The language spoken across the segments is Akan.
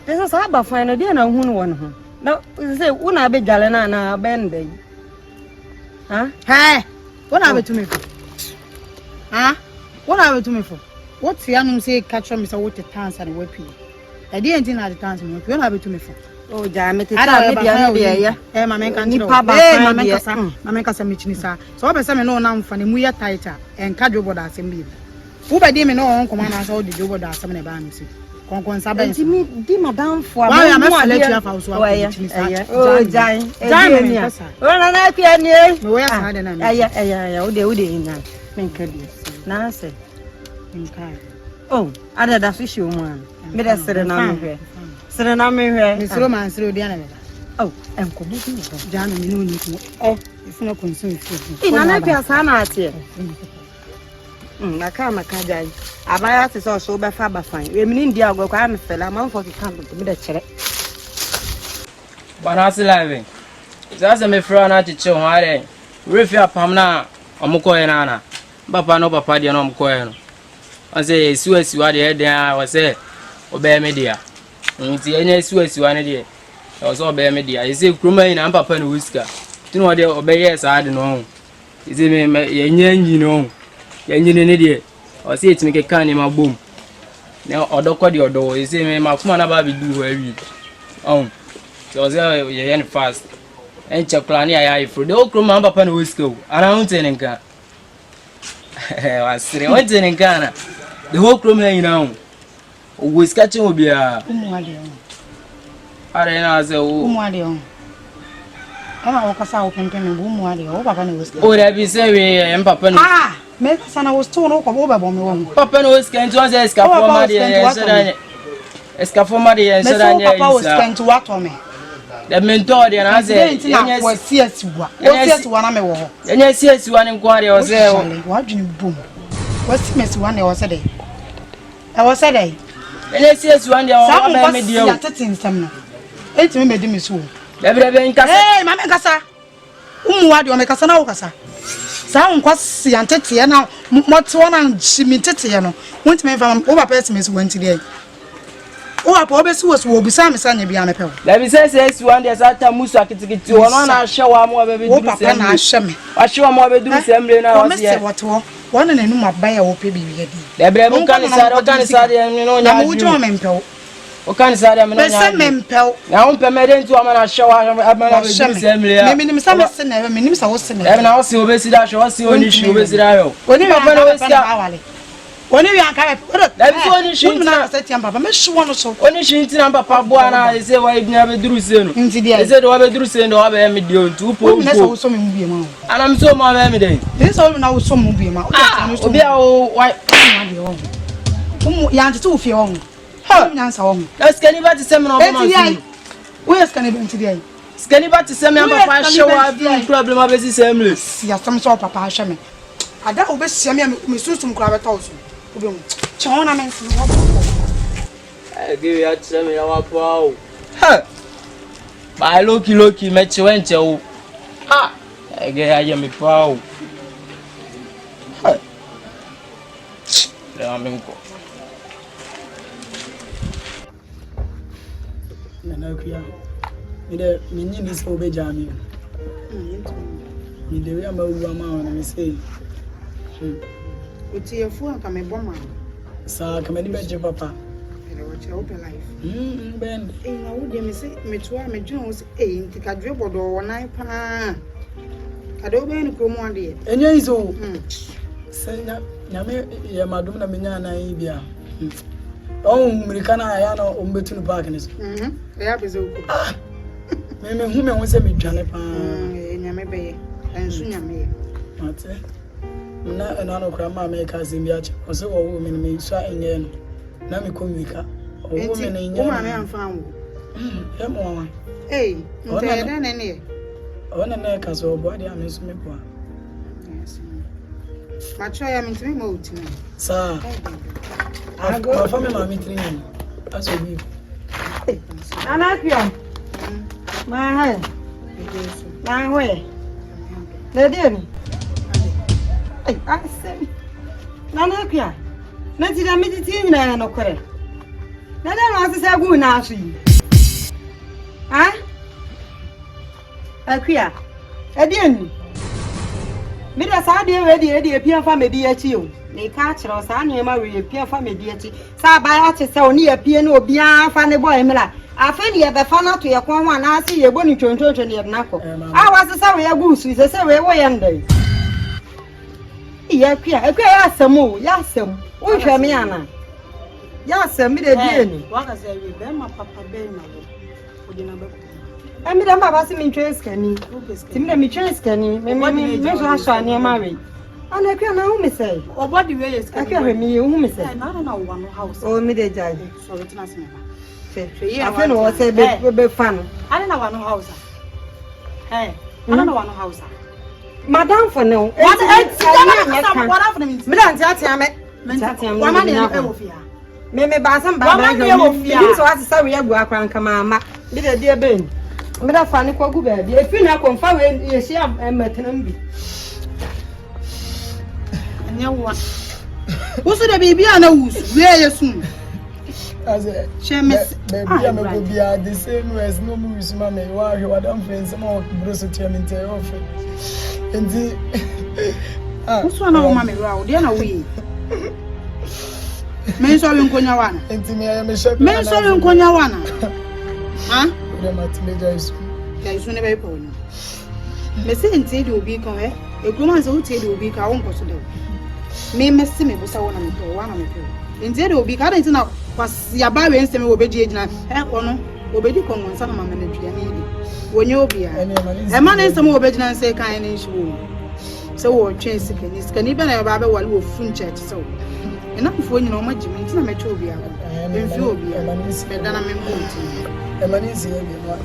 This is about fine idea na hu no won ho. Na say una be jale na ben dey. Huh? Hey, what have to me for? Huh? What have to me for? What's the anum say catch me so what the dance and weapon? I didn't at the dance me. What have to me for? Oh, damn it. I don't yeah. Hey, my man can't do my man can meet Nisa. So I say no now for the Muya tighter and cadre board as in me. Who by them no on command us all the job that some bands. Concon Sabin, di madam for why am I let you have house? Oh, Jane, well, I can't hear. Where I had an idea. Oh, they would in that. Think it. Nancy. Oh, I did a fish woman. Made us sit on here. Sit on here. Miss Roman through the enemy. Oh, and could be John and you need to. Oh, it's not consumed food. In another sanity. I can't carry. I buy us also by Faber fine. We mean the Algo, I'm a fella, I'm for the camp to be the check. But I still living. That's a me friend at the show, I refer Pamna, Omukoyana, Papa no papa, the Nomcoyano. I say, Suez, you are the head there, I was say, obey media. Any Suez, you are an idiot. I was obey media. I say, Crumay and Papa and Whisker. Do not obey, yes, I don't know. Is it me, you know? Engine an idiot. Or see it make a can in my boom. Now, or don't call your door. You see me, my phone about do where you. Oh, so you're fast. And chocolate, I for the old crumb up and whisker. And I don't tell in car. I say, what's in Ghana? The whole crumb, you know. Whisker will be a. I don't know, as a woman. Oh, because I open pen and boom, oh, that be saying, Papa. Ah! Make son I was torn over me. Papa was going to Escafomadi and Papa was going to work on me. The mentor and I said, yes, yes, one I'm a war. And yes, one inquiry was there. What do you boom? What's Miss 1 hour a day? I was a day. And yes, one day I made you at some. It's me, Miss Woo. Hey, Mamma Cassa. What do you make us an hour? Sound quasi antete na moto na chimitete no won't me from over person is went today o apa obesu was wo bisa me sanya bia me pe let me say one day sata musu akitikiti ono na hyewa mo be duru sem na hye me hyewa mo be duru sem le na o se woto wona na num aban wo pe bibia di le bre mu kan sare no nya wo jo me mpe o kan sare me no nya me mpe na wo pe me de ntu ama na hyewa ama na be duru sem le me nim sa me se na me nim sa wo se na na wo se obesi da hye wo se oni hye obesi da yo oni papa na wo se oni wi anka da bi oni hye na se tiam papa me hye no so oni hye ntina papa bo ana e se wa ibnya be duru se no e se do wa be duru se no wa be me de ntu po na so wo so me mu bi ma ana me so ma me de ni so na wo so mu bi ma obi a wo wa de wo ya nti tu fi wo ha nyansa wo na skani ba ti se me no ba ma so we skani ba nti dey skani ba ti se me papa hye wa problem abesi se me ya sam so papa hye me ada obesi me me susum kura beta wo so obi mu chona men so wo give ya ti se me ya wa po ha ba loki me chi wenche wo ha ge ya ye me pa wo ha le me ko na kuya me de me nyini so be jami me de we ama wu ama na me say uti efu aka me boma sa ka me di beje papa ele wo che open life ben na wo de me say me toa me dwon wo say nti ka dwe bodo wo nan pa ka do be ni ko mu ade enye izo senya nyame ye madum na menya na yi bia oh Americana ya no ombetu no park ni so ya bezo ko me hu me won se me dwane pa nyame be ye ensu nyame ate na no kra ma me ka zimbia che o se wo wo me so enye no na me komika o wo me na enye o ma me amfa wo e mo wa nte da na ne ona na ka so bo ade ame so me bo ma cho ya me ntimi ma utima sa ma fa me ma mi trini aso bi ana kyo ma ha na we le de ai asemi na na kyo na ti da mi ti na no kore na na se say gu na aso yi ha akua edi me da sa de we de pia fa me di achi o ne ka kire sa anu ma we pia fa me di achi sa ba ya che se oni ya pia na obi afa ne boy mela afa ne ye be fa na to ye kon wa na ase ye boni twontwonto ne ye na ko a wa se sa we ya gu su se se we wo ye ndai iya akua ya asem o ya asem wo hwe me ana ya asem me de die ni wa ka se we be ma papa be na wo o de na be Emi da baba si mi trace kani. Ti mi da mi trace kani. Me so asha ni ma we. Ana kwa na hu me say. Obody we yes kani. Akwa me hu me say. Na na one house. Oh me de jai. So we tena se me ba. Fe. Afa no say be fan. Ana na one house. Eh. Ana na one house. Madam for no. What for me? Me da ntia me. Wa ma ne e wo fia. Me ba sam ba ba. Bi so asesa we agu akran kama ma. Bi de de ben. Me da fa ni kwa gu ba bi efi na konfa we ye hia emetenam bi anya wa wusu de bibi ana wusu we yesu Aze chemes baby am go bia the same as no mu wusu ma me wa hwe wa dan friends ma o bro so tia me ntai o fe enti wusu na o ma me wa o de na we me so we nkonya wana enti me shepe me so we nkonya wana ha de matimeja isu ya isu ne be po no me se enti de obi kan ekroma se o tie de obi ka won ko so de me mesi me busa wona me to wana me to enti de obi ka da enti na kwasi aba we nsem we obedi ejina ko no obedi kongo nsa na mama na dua ne ni wonye obi a e ma na nsem we obedi na nse kan ne nshi wo se wo twen sikani be na ba be wale wo fun church so ena mfo nyina o ma jimi enti na me twa obi a emfi obi a me dana me mbo enti Emanisi ye bi no.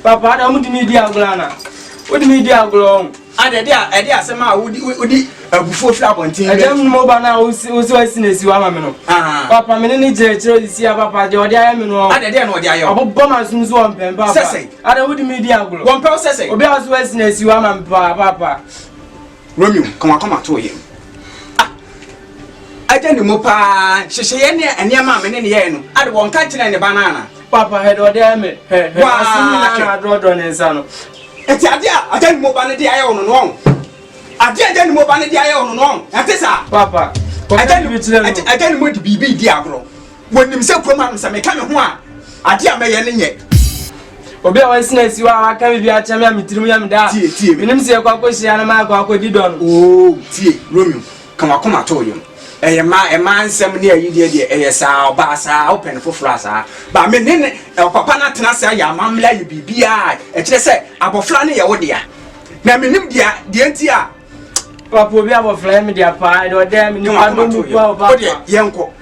Papa, ada mu di media agulana. O di media agulon. Ade de asema odi abufo fira bontin. Adam mo ba na o si na wa ma me no. Papa me ne jere di si papa de odi aye me no. Ade de na odi aye. Obo ma sunzu on pem papa. Sese. Ada wo di media agulon. Won pe sese. Obi aso na si wa ma me papa. Romeo, come to him. I tell you, Mopa, she and your mamma and the end. I won't catch it in the banana. Papa had ordered me. I draw on his son. It's a dear, I tell you, Mobanity, I own wrong. I tell you, Mobanity, I own wrong. And this, Papa, I tell you, to be Diablo. When himself commands, I may come one. I dear may end yet. Obi a witness you are coming via Chamia Mitrium da. Minim se kwa kwesi ana ma kwa kwedi don. Oh, tie, Romeo. Come to you. A man sem near you dear, sa ba sa open for frasa. But me nene papa na tenasa ya mamla you be a say aboflane ya wodia. Na minim dia entia. Papa obi aboflane me dia pa do dem ni ma no mu kwa papa. Yenko.